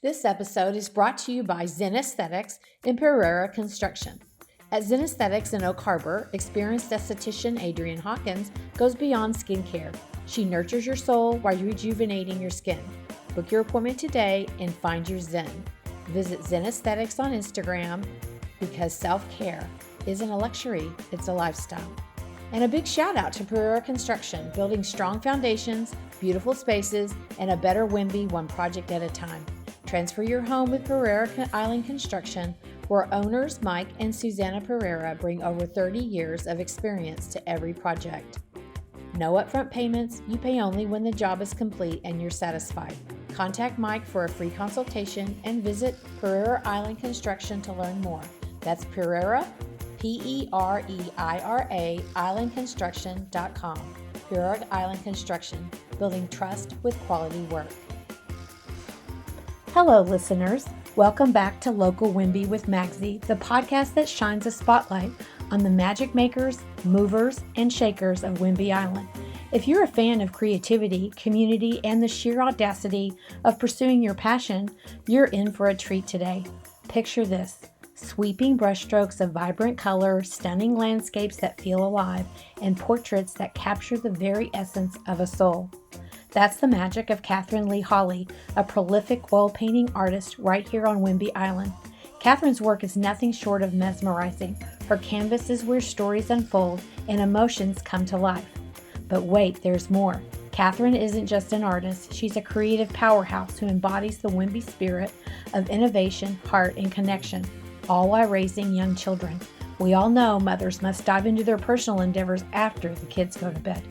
This episode is brought to you by Zen Aesthetics in Pereira Construction. At Zen Aesthetics in Oak Harbor, experienced esthetician Adrienne Hawkins goes beyond skincare. She nurtures your soul while rejuvenating your skin. Book your appointment today and find your Zen. Visit Zen Aesthetics on Instagram because self-care isn't a luxury, it's a lifestyle. And a big shout out to Pereira Construction, building strong foundations, beautiful spaces, and a better Whidbey one project at a time. Transfer your home with Pereira Island Construction, where owners Mike and Susanna Pereira bring over 30 years of experience to every project. No upfront payments, you pay only when the job is complete and you're satisfied. Contact Mike for a free consultation and visit Pereira Island Construction to learn more. That's Pereira, Pereira, islandconstruction.com. Pereira Island Construction, building trust with quality work. Hello, listeners. Welcome back to Local Whidbey with Magsy, the podcast that shines a spotlight on the magic makers, movers, and shakers of Whidbey Island. If you're a fan of creativity, community, and the sheer audacity of pursuing your passion, you're in for a treat today. Picture this: sweeping brushstrokes of vibrant color, stunning landscapes that feel alive, and portraits that capture the very essence of a soul. That's the magic of Kathrine Leigh Holley, a prolific oil painting artist right here on Whidbey Island. Kathrine's work is nothing short of mesmerizing. Her canvas is where stories unfold and emotions come to life. But wait, there's more. Kathrine isn't just an artist, she's a creative powerhouse who embodies the Whidbey spirit of innovation, heart, and connection, all while raising young children. We all know mothers must dive into their personal endeavors after the kids go to bed.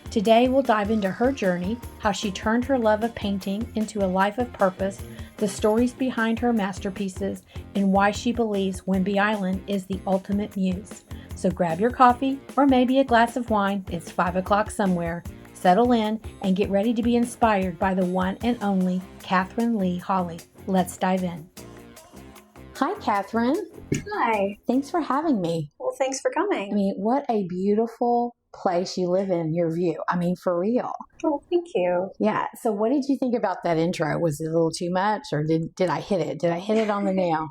Today, we'll dive into her journey, how she turned her love of painting into a life of purpose, the stories behind her masterpieces, and why she believes Whidbey Island is the ultimate muse. So grab your coffee or maybe a glass of wine. It's 5 o'clock somewhere. Settle in and get ready to be inspired by the one and only Kathrine Leigh Holley. Let's dive in. Hi, Kathrine. Hi. Thanks for having me. Well, thanks for coming. I mean, what a beautiful place you live in, your view. I mean, for real. Oh, thank you. Yeah. So what did you think about that intro? Was it a little too much, or did I hit it? Did I hit it on the nail?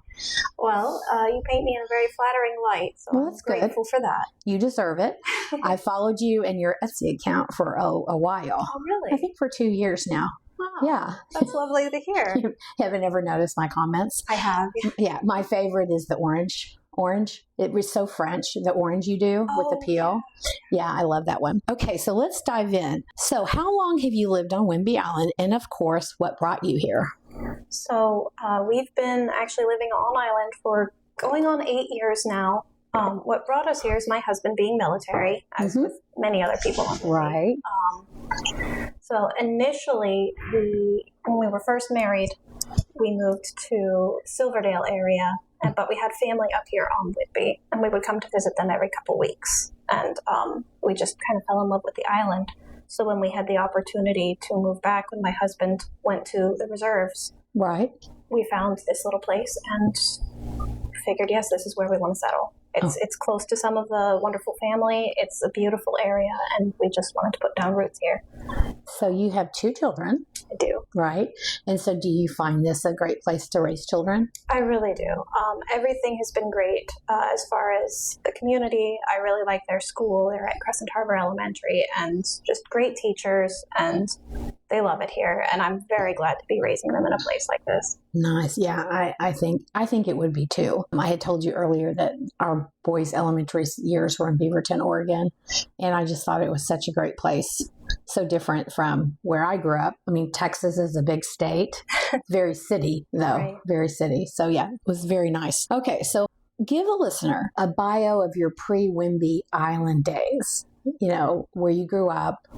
Well, you paint me in a very flattering light, so Well, that's I'm grateful for that. You deserve it. I followed you and your Etsy account for a while. Oh, really? I think for 2 years now. Wow. Yeah. That's lovely to hear. You haven't ever noticed my comments? I have. Yeah. My favorite is the orange. It was so French, the orange you do with the peel. Yeah, I love that one. Okay, so let's dive in. So how long have you lived on Whidbey Island? And of course, what brought you here? So we've been actually living on island for going on 8 years now. What brought us here is my husband being military, as with many other people on the Right. So initially, when we were first married, we moved to Silverdale area, but we had family up here on Whidbey, and we would come to visit them every couple weeks. And we just kind of fell in love with the island. So when we had the opportunity to move back, when my husband went to the reserves, Right. we found this little place and figured, yes, this is where we want to settle. It's close to some of the wonderful family. It's a beautiful area, and we just wanted to put down roots here. So you have 2 children. I do. Right. And so do you find this a great place to raise children? I really do. Everything has been great as far as the community. I really like their school. They're at Crescent Harbor Elementary, and just great teachers, and they love it here. And I'm very glad to be raising them in a place like this. Nice. Yeah, I think it would be too. I had told you earlier that our boys' elementary years were in Beaverton, Oregon, and I just thought it was such a great place. So different from where I grew up. I mean, Texas is a big state, very city though, Right. Very city. So yeah, it was very nice. Okay, so give a listener a bio of your pre-Whidbey Island days, where you grew up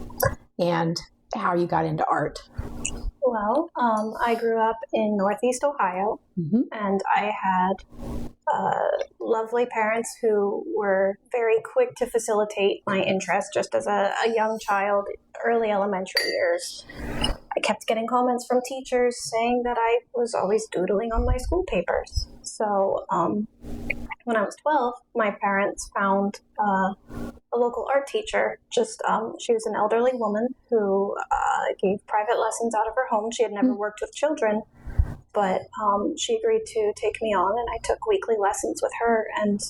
and how you got into art. Well, I grew up in Northeast Ohio, and I had lovely parents who were very quick to facilitate my interest just as a young child, early elementary years. I kept getting comments from teachers saying that I was always doodling on my school papers. So when I was 12, my parents found a local art teacher. She was an elderly woman who gave private lessons out of her home. She had never worked with children, but she agreed to take me on, and I took weekly lessons with her, and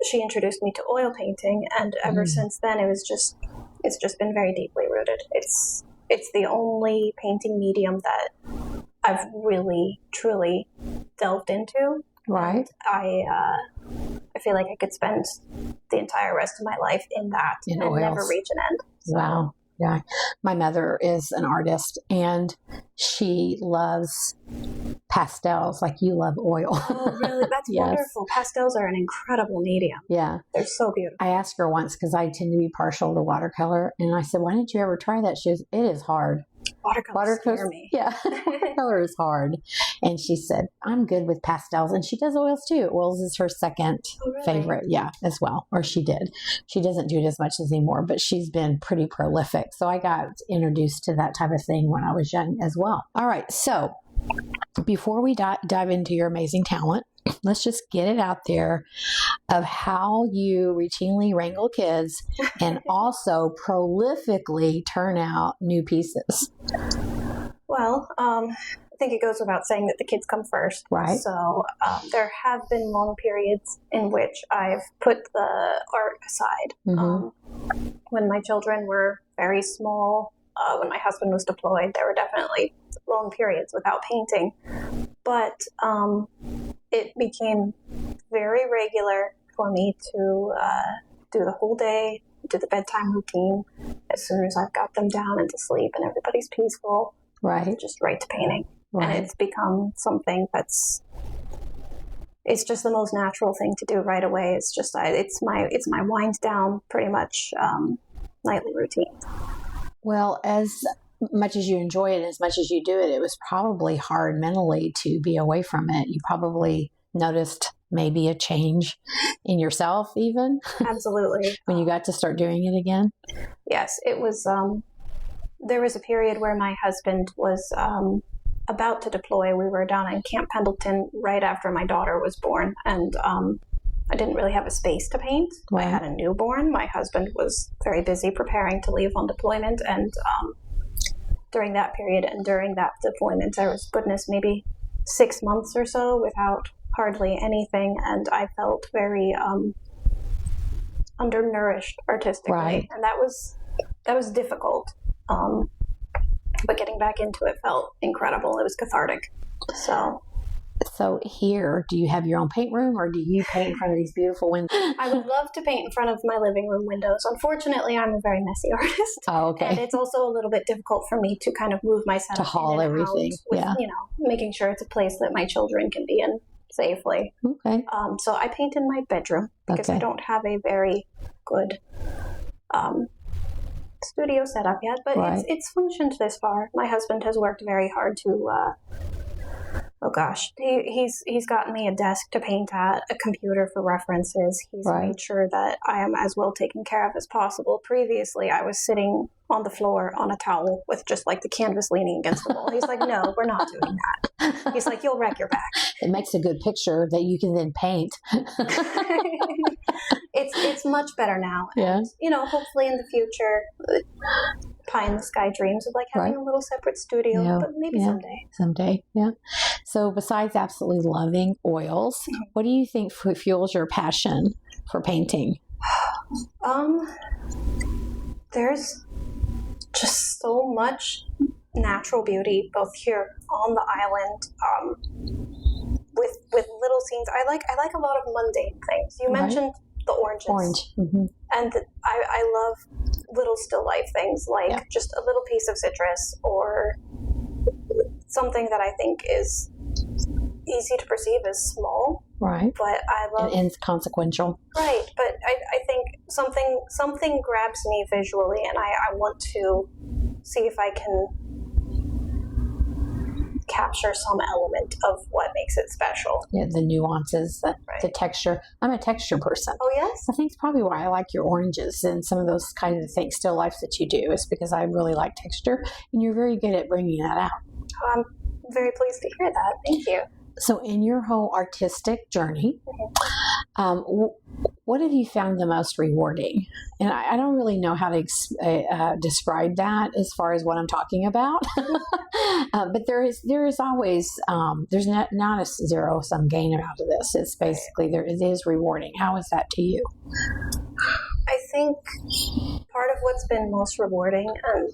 she introduced me to oil painting, and ever since then it's just been very deeply rooted. It's the only painting medium that I've really truly delved into. Right. I feel like I could spend the entire rest of my life in that and never reach an end. So. Wow. Yeah. My mother is an artist, and she loves pastels like you love oil. Oh, really? That's Yes. wonderful. Pastels are an incredible medium. Yeah. They're so beautiful. I asked her once, because I tend to be partial to watercolor, and I said, why didn't you ever try that? She goes, it is hard. Watercolor scare me. Yeah. Watercolor is hard. And she said, I'm good with pastels. And she does oils too. Oils is her second favorite. Yeah, as well. Or she did. She doesn't do it as much anymore, but she's been pretty prolific. So I got introduced to that type of thing when I was young as well. All right. So before we dive into your amazing talent, let's just get it out there of how you routinely wrangle kids and also prolifically turn out new pieces. Well, I think it goes without saying that the kids come first. Right. So there have been long periods in which I've put the art aside. When my children were very small, when my husband was deployed, there were definitely long periods without painting. But it became very regular for me to do the whole day, do the bedtime routine. As soon as I've got them down and to sleep and everybody's peaceful, right, just right to painting. Right. And it's become something it's just the most natural thing to do right away. It's just it's my wind down pretty much nightly routine. Well, as much as you enjoy it, as much as you do it, it was probably hard mentally to be away from it. You probably noticed maybe a change in yourself even. Absolutely. When you got to start doing it again. Yes, it was, there was a period where my husband was about to deploy. We were down in Camp Pendleton right after my daughter was born, and I didn't really have a space to paint. Right. I had a newborn. My husband was very busy preparing to leave on deployment, and during that period and during that deployment, there was, goodness, maybe 6 months or so without hardly anything, and I felt very undernourished artistically. Right. And that was difficult. But getting back into it felt incredible. It was cathartic. So here, do you have your own paint room, or do you paint in front of these beautiful windows? I would love to paint in front of my living room windows. Unfortunately, I'm a very messy artist. Oh, okay. And it's also a little bit difficult for me to kind of move my setup to haul in and everything. Out with, yeah. Making sure it's a place that my children can be in safely. Okay. So I paint in my bedroom because I don't have a very good studio setup yet, but right. it's functioned this far. My husband has worked very hard to he's gotten me a desk to paint at, a computer for references. He's right. made sure that I am as well taken care of as possible. Previously, I was sitting on the floor on a towel with just like the canvas leaning against the wall. He's like, no, we're not doing that. He's like, you'll wreck your back. It makes a good picture that you can then paint. It's much better now. Yeah. And, hopefully in the future, pie in the sky dreams of like having right. a little separate studio, but maybe someday. Someday, yeah. So besides absolutely loving oils, what do you think fuels your passion for painting? There's just so much natural beauty, both here on the island, with little scenes. I like a lot of mundane things. You mentioned the oranges. Orange. Mm-hmm. And I love little still life things like just a little piece of citrus or something that I think is easy to perceive as small. Right. But I love... And inconsequential. Right. But I think something grabs me visually, and I want to see if I can capture some element of what makes it special. Yeah, the nuances, the texture. I'm a texture person. Oh, yes? I think it's probably why I like your oranges and some of those kind of things, still lifes that you do, is because I really like texture, and you're very good at bringing that out. I'm very pleased to hear that. Thank you. So in your whole artistic journey, what have you found the most rewarding? And I don't really know how to describe that as far as what I'm talking about. But there is always, there's not a zero-sum game out of this. It's basically, it is rewarding. How is that to you? I think part of what's been most rewarding and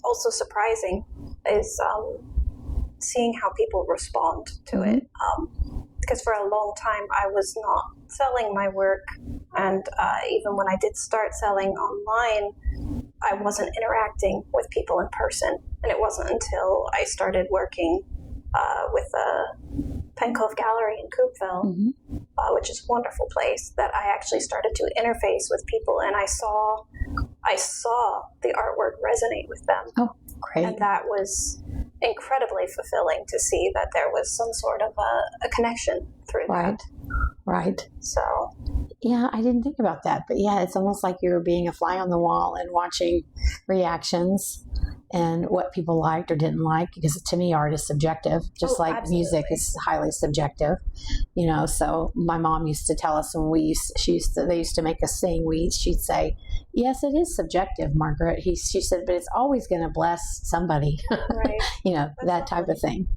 also surprising is seeing how people respond to it. Because for a long time I was not selling my work, and even when I did start selling online, I wasn't interacting with people in person. And it wasn't until I started working with the Pen Cove Gallery in Coopville, which is a wonderful place, that I actually started to interface with people, and I saw the artwork resonate with them. Oh, great. And that was incredibly fulfilling to see that there was some sort of a connection through that. Right. So, yeah, I didn't think about that. But yeah, it's almost like you're being a fly on the wall and watching reactions and what people liked or didn't like, because to me, art is subjective, just like absolutely. Music is highly subjective, so my mom used to tell us when they used to make us sing, she'd say, yes, it is subjective, Margaret. She said, but it's always going to bless somebody, right. that type of thing,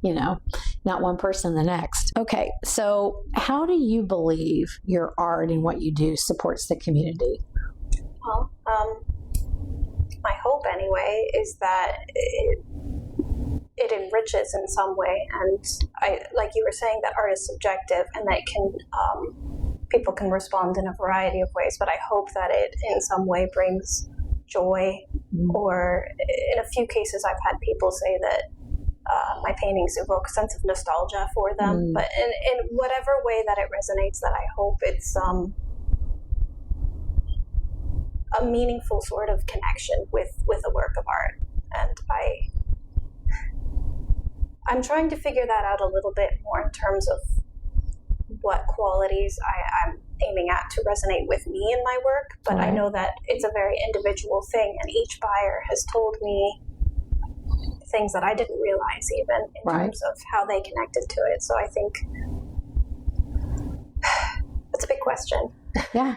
not one person the next. Okay. So how do you believe your art and what you do supports the community? Well, my hope anyway is that it enriches in some way, and I, like you were saying, that art is subjective and that people can respond in a variety of ways, but I hope that it in some way brings joy, or in a few cases I've had people say that my paintings evoke a sense of nostalgia for them, but in whatever way that it resonates, that I hope it's a meaningful sort of connection with a work of art. And I'm trying to figure that out a little bit more in terms of what qualities I'm aiming at to resonate with me in my work, but I know that it's a very individual thing, and each buyer has told me things that I didn't realize even in terms of how they connected to it. So I think that's a big question. Yeah.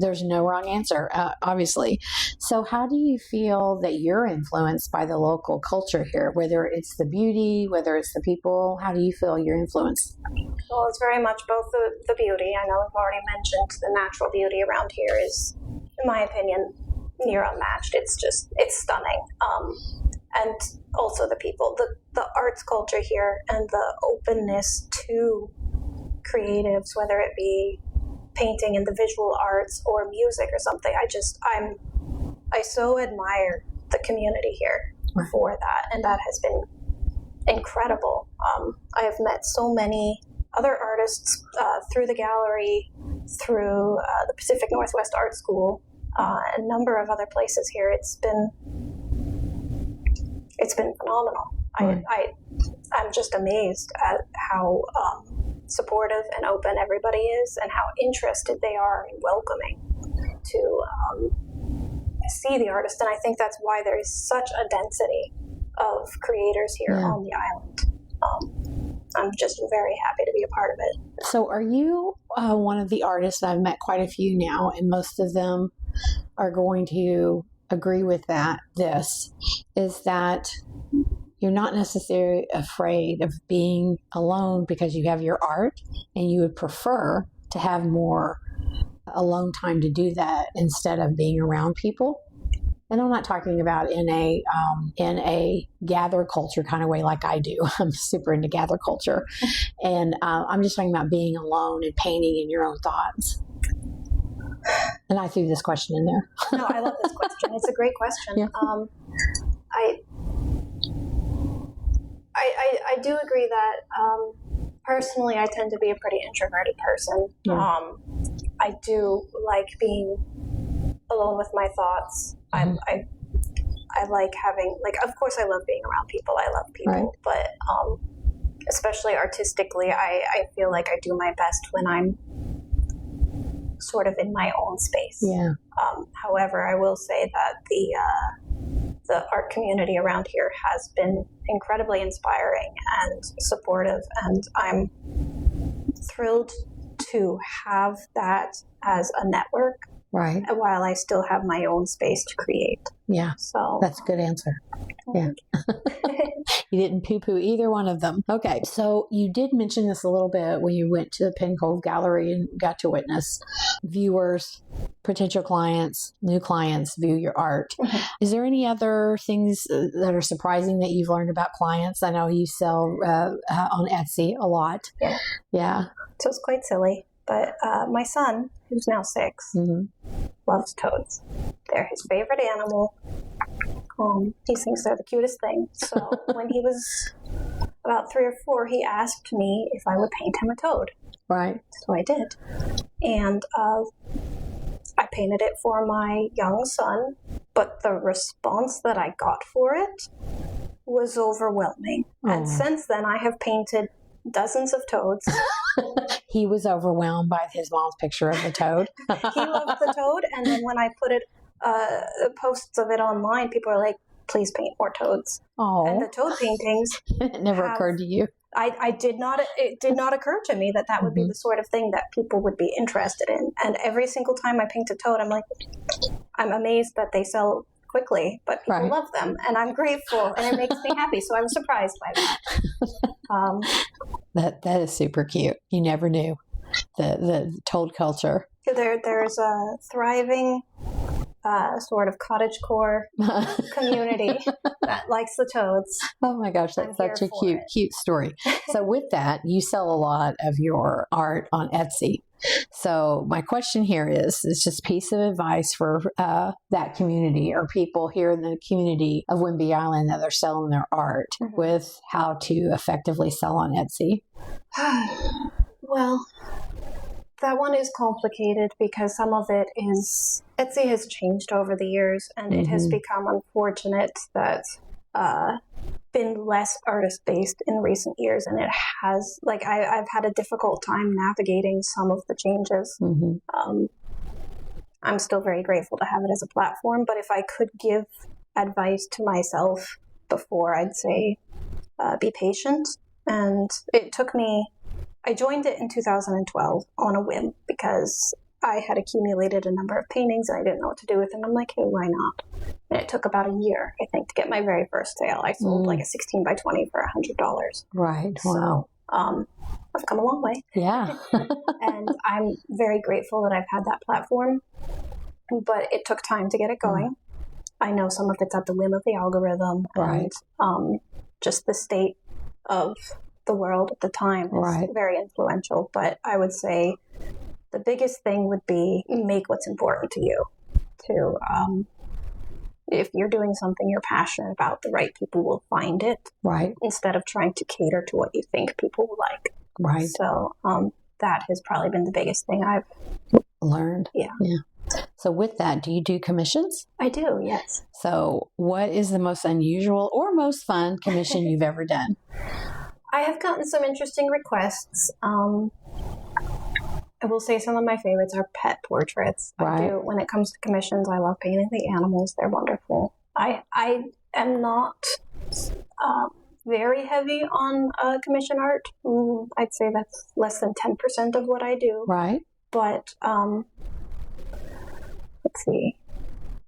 There's no wrong answer, obviously. So how do you feel that you're influenced by the local culture here, whether it's the beauty, whether it's the people? How do you feel you're influenced? Well, it's very much both the beauty. I know I've already mentioned the natural beauty around here is, in my opinion, near unmatched. It's stunning. And also the people, the arts culture here, and the openness to creatives, whether it be painting in the visual arts or music or something. I so admire the community here for that, and that has been incredible. I have met so many other artists through the gallery, through the Pacific Northwest Art School, a number of other places here. It's been phenomenal. I'm just amazed at how supportive and open everybody is, and how interested they are in welcoming to see the artist. And I think that's why there is such a density of creators here on the island. I'm just very happy to be a part of it. So are you one of the artists? I've met quite a few now, and most of them are going to agree with this, is that you're not necessarily afraid of being alone because you have your art, and you would prefer to have more alone time to do that instead of being around people. And I'm not talking about in a gather culture kind of way like I do. I'm super into gather culture. And I'm just talking about being alone and painting in your own thoughts. And I threw this question in there. No, I love this question. It's a great question. Yeah. I do agree that personally I tend to be a pretty introverted person. Yeah. I do like being alone with my thoughts. Mm-hmm. I like having, of course I love being around people. I love people, but especially artistically, I feel like I do my best when I'm sort of in my own space. Yeah. However, I will say that the art community around here has been incredibly inspiring and supportive, and I'm thrilled to have that as a network. Right. While I still have my own space to create. Yeah. So that's a good answer. Yeah. You didn't poo-poo either one of them. Okay. So you did mention this a little bit when you went to the Pinhole Gallery and got to witness viewers, potential clients, new clients view your art. Mm-hmm. Is there any other things that are surprising that you've learned about clients? I know you sell on Etsy a lot. Yeah. Yeah. So it's quite silly. But my son, who's now 6, loves toads. They're his favorite animal. He thinks they're the cutest thing. So when he was about 3 or 4, he asked me if I would paint him a toad. Right. So I did. And I painted it for my young son. But the response that I got for it was overwhelming. Oh. And since then, I have painted dozens of toads. He was overwhelmed by his mom's picture of the toad. He loved the toad, and then when I put it, posts of it online, people are like, "Please paint more toads." Oh, and the toad paintings. It never occurred to you. I did not. It did not occur to me that would be the sort of thing that people would be interested in. And every single time I paint a toad, I'm like, I'm amazed that they sell quickly, but people love them, and I'm grateful, and it makes me happy. So I'm surprised by that. That is super cute. You never knew the toad culture. There's a thriving sort of cottagecore community that likes the toads. Oh my gosh, that's such a cute story. So with that, you sell a lot of your art on Etsy. So my question here is just a piece of advice for that community or people here in the community of Whidbey Island that are selling their art with how to effectively sell on Etsy. Well, that one is complicated because some of it is, Etsy has changed over the years, and it has become unfortunate that been less artist-based in recent years, and it has, like, I've had a difficult time navigating some of the changes. I'm still very grateful to have it as a platform, but if I could give advice to myself before, I'd say be patient. And it took me, I joined it in 2012 on a whim because I had accumulated a number of paintings and I didn't know what to do with them. I'm like, hey, why not? And it took about a year, I think, to get my very first sale. I sold like a 16 by 20 for $100. Right. Wow. So I've come a long way. Yeah. And I'm very grateful that I've had that platform, but it took time to get it going. I know some of it's at the whim of the algorithm and just the state of the world at the time is very influential. But I would say the biggest thing would be make what's important to you. If you're doing something you're passionate about, the right people will find it. Right. Instead of trying to cater to what you think people will like. Right. So that has probably been the biggest thing I've learned. Yeah. So with that, do you do commissions? I do, yes. So what is the most unusual or most fun commission you've ever done? I have gotten some interesting requests. I will say some of my favorites are pet portraits. I do. When it comes to commissions, I love painting the animals. They're wonderful. I am not very heavy on commission art. I'd say that's less than 10% of what I do. Right. But let's see.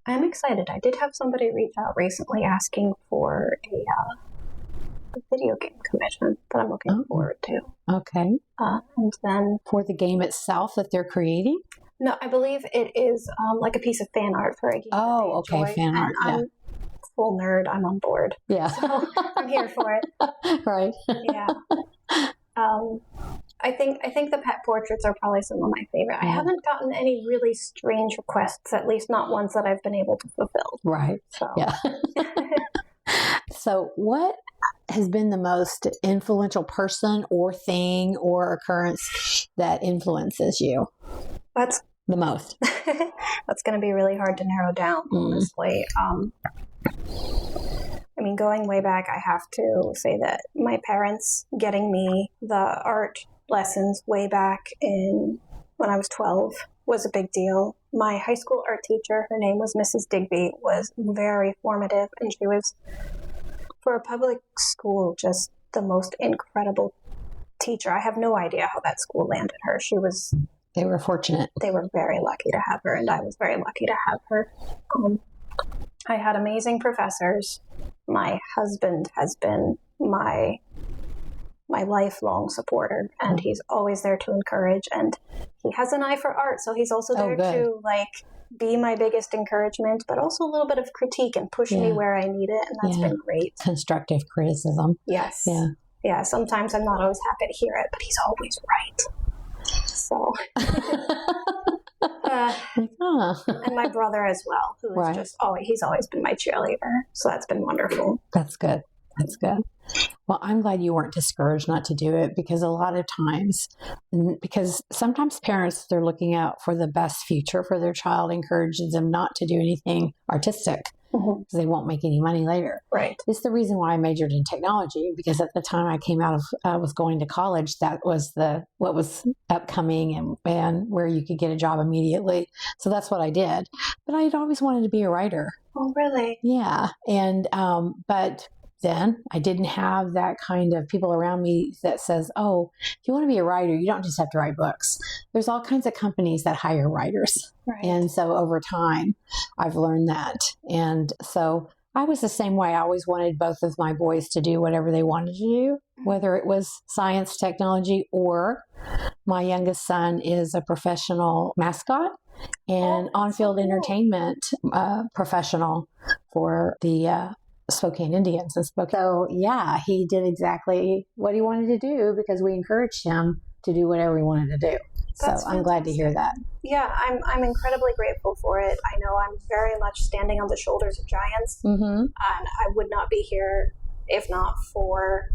I'm excited. I did have somebody reach out recently asking for a video game commission that I'm looking forward to. Okay. And then for the game itself that they're creating? No, I believe it is like a piece of fan art for a game. Oh, okay, enjoy. Fan art. I'm full nerd. I'm on board. Yeah. So I'm here for it. Right. Yeah. I think the pet portraits are probably some of my favorite. I haven't gotten any really strange requests, at least not ones that I've been able to fulfill. Right. So. Yeah. So what has been the most influential person or thing or occurrence that influences you? That's the most. That's going to be really hard to narrow down, honestly. I mean, going way back, I have to say that my parents getting me the art lessons way back when I was 12 was a big deal. My high school art teacher, her name was Mrs. Digby, was very formative, and she was, for a public school, just the most incredible teacher. I have no idea how that school landed her. They were fortunate. They were very lucky to have her, and I was very lucky to have her. I had amazing professors. My husband has been my lifelong supporter, and he's always there to encourage, and he has an eye for art, so he's also there to be my biggest encouragement, but also a little bit of critique and push me where I need it, and that's been great. Constructive criticism. Yes. Yeah, sometimes I'm not always happy to hear it, but he's always right. So and my brother as well, who is he's always been my cheerleader, so that's been wonderful. That's good. Well, I'm glad you weren't discouraged not to do it, because a lot of times, because sometimes parents, they're looking out for the best future for their child, encourages them not to do anything artistic because they won't make any money later. Right. It's the reason why I majored in technology, because at the time I came out of, was going to college, that was what was upcoming and where you could get a job immediately. So that's what I did. But I had always wanted to be a writer. Oh, really? Yeah. And, but then I didn't have that kind of people around me that says, oh, if you want to be a writer, you don't just have to write books. There's all kinds of companies that hire writers. Right. And so over time, I've learned that. And so I was the same way. I always wanted both of my boys to do whatever they wanted to do, whether it was science, technology, or my youngest son is a professional mascot and on-field entertainment professional for the Spokane Indians in Spokane. So yeah, he did exactly what he wanted to do because we encouraged him to do whatever he wanted to do. That's I'm glad to hear that. Yeah, I'm incredibly grateful for it. I know I'm very much standing on the shoulders of giants, and I would not be here if not for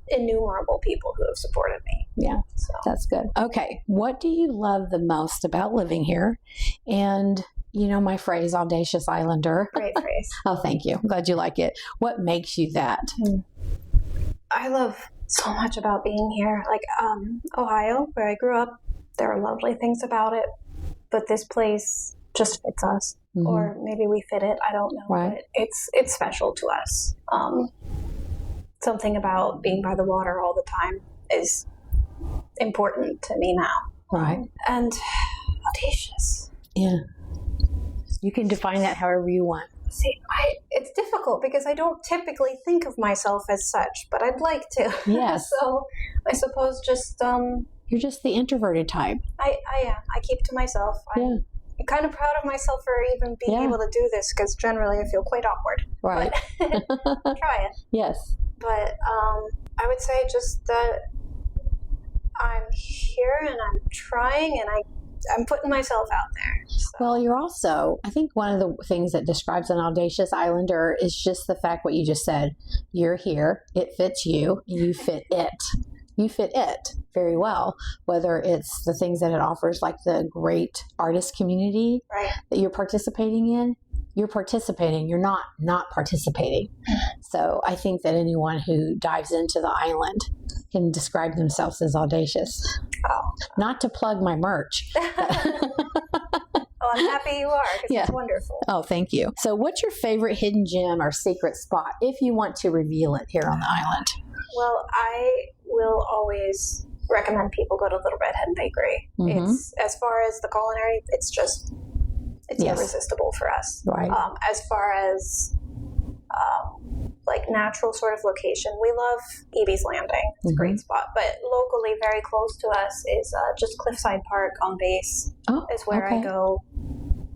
innumerable people who have supported me. Yeah, so that's good. Okay, what do you love the most about living here? And you know my phrase, audacious islander. Great phrase. Oh, thank you. I'm glad you like it. What makes you that? I love so much about being here. Like Ohio, where I grew up, there are lovely things about it, but this place just fits us. Or maybe we fit it. I don't know. Right. But it's special to us. Something about being by the water all the time is important to me now. Right. And audacious. Yeah. You can define that however you want. See, it's difficult because I don't typically think of myself as such, but I'd like to. Yes. So I suppose just... You're just the introverted type. I am. I keep to myself. I'm kind of proud of myself for even being able to do this, because generally I feel quite awkward. Right. But try it. Yes. But I would say just that I'm here and I'm trying and I'm putting myself out there. So. Well, you're also, I think one of the things that describes an audacious islander is just the fact what you just said. You're here, it fits you, and you fit it. You fit it very well, whether it's the things that it offers, like the great artist community that you're participating in. You're participating. You're not participating. So I think that anyone who dives into the island can describe themselves as audacious. Oh. Not to plug my merch. Oh, I'm happy you are, because it's wonderful. Oh, thank you. So what's your favorite hidden gem or secret spot, if you want to reveal it here on the island? Well, I will always recommend people go to Little Red Hen Bakery. It's, as far as the culinary, it's irresistible for us. Right. As far as like natural sort of location, we love Eby's Landing. It's a great spot. But locally, very close to us is just Cliffside Park on base. Is where I go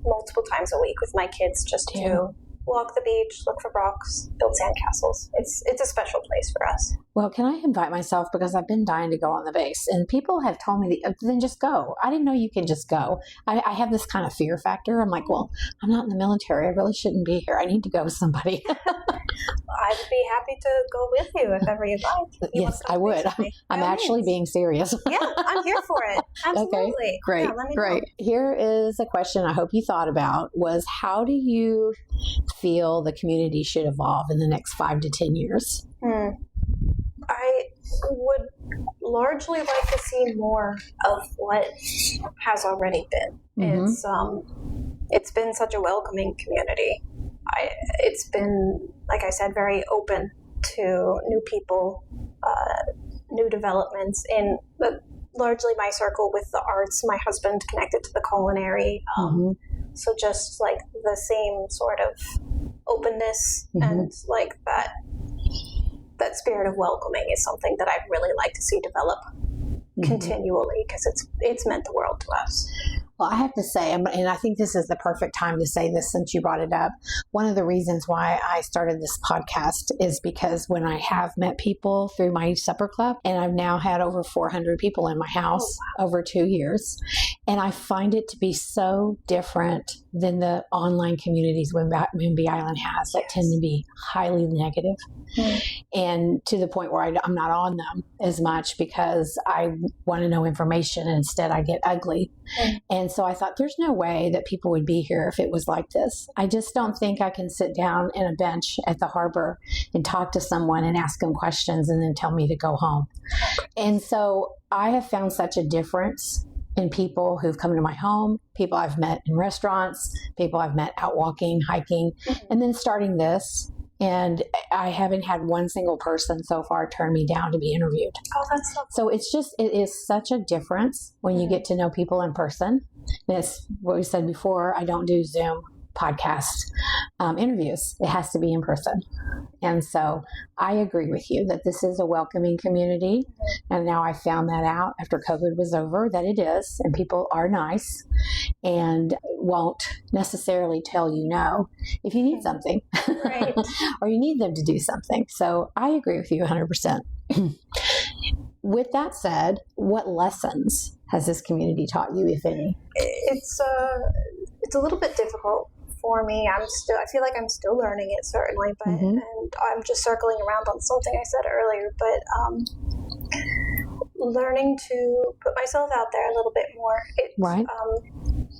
multiple times a week with my kids just to walk the beach, look for rocks, build sandcastles. It's a special place for us. Well, can I invite myself, because I've been dying to go on the base, and people have told me, then just go. I didn't know you can just go. I have this kind of fear factor. I'm like, well, I'm not in the military. I really shouldn't be here. I need to go with somebody. I'd be happy to go with you if ever you'd like. Yes, I would. I'm actually being serious. Yeah, I'm here for it. Absolutely. Okay, great, Yeah, great. know. Here is a question I hope you thought about, was how do you feel the community should evolve in the next 5 to 10 years? I would largely like to see more of what has already been. It's been such a welcoming community. It's been, like I said, very open to new people, new developments in largely my circle with the arts. My husband connected to the culinary. So just like the same sort of openness and like that spirit of welcoming is something that I'd really like to see develop continually, because it's meant the world to us. Well, I have to say, and I think this is the perfect time to say this since you brought it up, one of the reasons why I started this podcast is because when I have met people through my supper club, and I've now had over 400 people in my house over 2 years, and I find it to be so different than the online communities Whidbey Island has that tend to be highly negative. And to the point where I'm not on them as much because I want to know information and instead I get ugly. And so I thought there's no way that people would be here if it was like this. I just don't think I can sit down in a bench at the harbor and talk to someone and ask them questions and then tell me to go home. And so I have found such a difference in people who've come to my home, people I've met in restaurants, people I've met out walking, hiking, and then starting this. And I haven't had one single person so far turn me down to be interviewed. Oh, that's so cool. So it is such a difference when you get to know people in person. And it's what we said before, I don't do Zoom podcast interviews. It has to be in person. And so I agree with you that this is a welcoming community. And now I found that out after COVID was over that it is, and people are nice and won't necessarily tell you no if you need something or you need them to do something. So I agree with you 100%. With that said, what lessons has this community taught you, if any? It's a little bit difficult for me. I feel like I'm still learning it, certainly, but and I'm just circling around on something I said earlier, but learning to put myself out there a little bit more.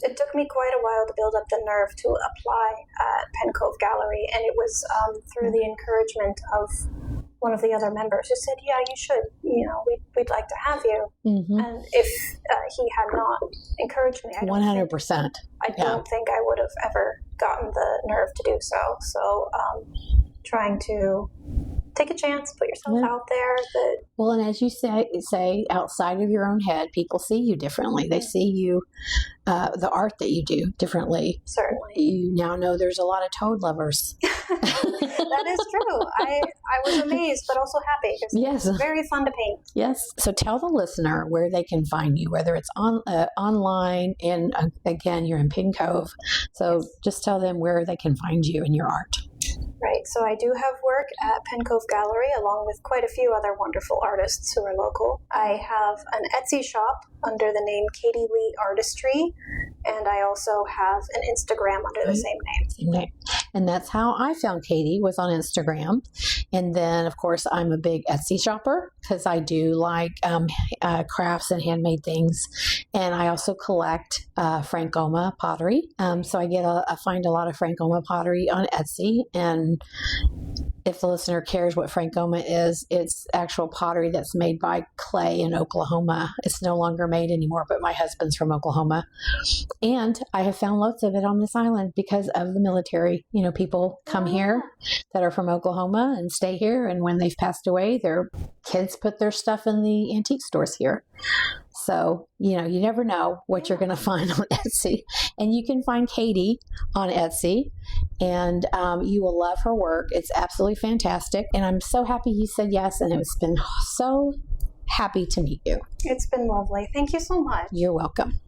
It took me quite a while to build up the nerve to apply at Penn Cove Gallery, and it was through the encouragement of one of the other members who said, yeah, you should, we'd like to have you. And if he had not encouraged me, 100%. I don't think I would have ever gotten the nerve to do so. So trying to take a chance, put yourself out there. Well, and as you say, outside of your own head, people see you differently. They see you, the art that you do differently. Certainly. You now know there's a lot of toad lovers. That is true. I was amazed, but also happy because it's very fun to paint. Yes. So tell the listener where they can find you, whether it's online, and again, you're in Penn Cove. So just tell them where they can find you and your art. Right. So I do have work at Penn Cove Gallery along with quite a few other wonderful artists who are local. I have an Etsy shop under the name Kathrine Leigh Artistry, and I also have an Instagram under the same name. And that's how I found Katie, was on Instagram. And then, of course, I'm a big Etsy shopper because I do like crafts and handmade things. And I also collect Frankoma pottery. So I find a lot of Frankoma pottery on Etsy. And if the listener cares what Frankoma is, it's actual pottery that's made by clay in Oklahoma. It's no longer made anymore, but my husband's from Oklahoma. And I have found lots of it on this island because of the military. People come here that are from Oklahoma and stay here. And when they've passed away, their kids put their stuff in the antique stores here. So, you never know what you're going to find on Etsy. And you can find Katie on Etsy, and you will love her work. It's absolutely fantastic. And I'm so happy you said yes, and it's been so happy to meet you. It's been lovely. Thank you so much. You're welcome.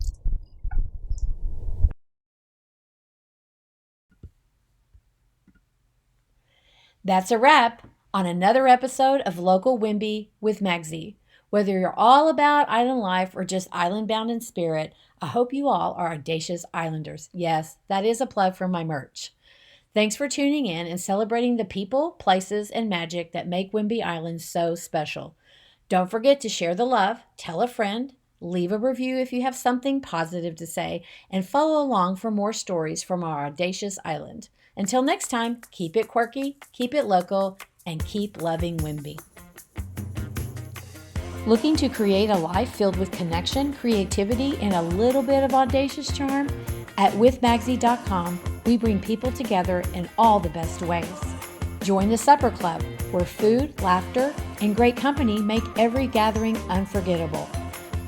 That's a wrap on another episode of Local Whidbey with Magsy. Whether you're all about island life or just island bound in spirit, I hope you all are audacious islanders. Yes, that is a plug for my merch. Thanks for tuning in and celebrating the people, places, and magic that make Whidbey Island so special. Don't forget to share the love, tell a friend, leave a review if you have something positive to say, and follow along for more stories from our audacious island. Until next time, keep it quirky, keep it local, and keep loving Whidbey. Looking to create a life filled with connection, creativity, and a little bit of audacious charm? At withmagsy.com, we bring people together in all the best ways. Join the Supper Club, where food, laughter, and great company make every gathering unforgettable.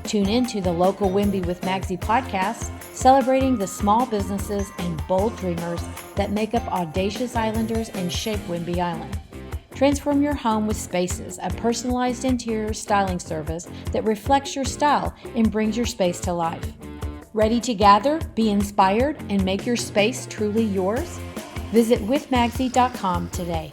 Tune in to the local Whidbey with Magsy podcast, celebrating the small businesses and bold dreamers that make up audacious islanders and shape Whidbey Island. Transform your home with Spaces, a personalized interior styling service that reflects your style and brings your space to life. Ready to gather, be inspired, and make your space truly yours? Visit withmagsy.com today.